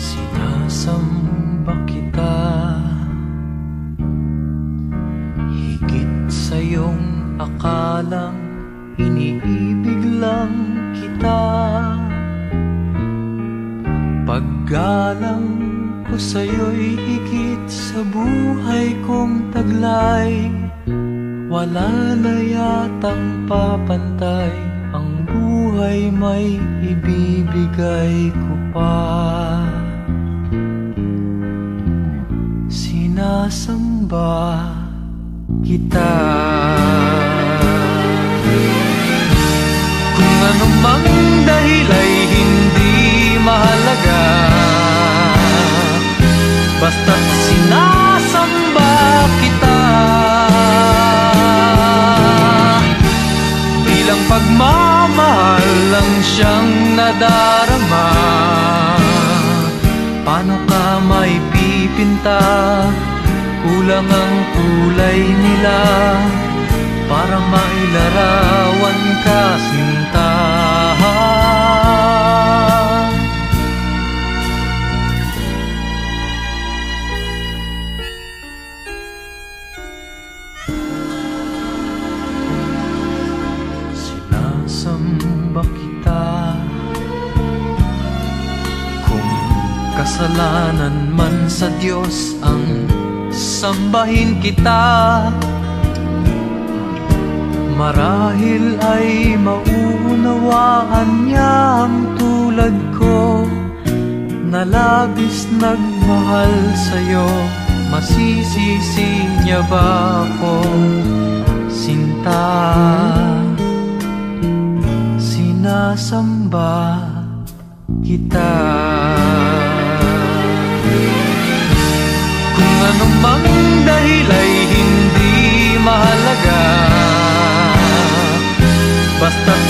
Sinasamba kita, higit sa iyong akalang iniibig lang kita. Paggalang ko sa'yo'y higit sa buhay kong taglay. Wala na yatang papantay, ang buhay may ibibigay ko pa. Sinasamba kita. Kung anumang dahil ay hindi mahalaga, basta't sinasamba kita. Bilang pagmamahal lang siyang nadarama. Paano ka may pipinta? Kulang ang kulay nila para mailarawan ka, sinta. Sinasamba kita. Kung kasalanan man sa Diyos ang sambahin kita, marahil ay mauunawaan niya ang tulad ko na labis nagmahal sa'yo. Masisisi niya ba ako, sinta? Sinasamba kita. Kung anumang dahil ay hindi mahalaga, basta't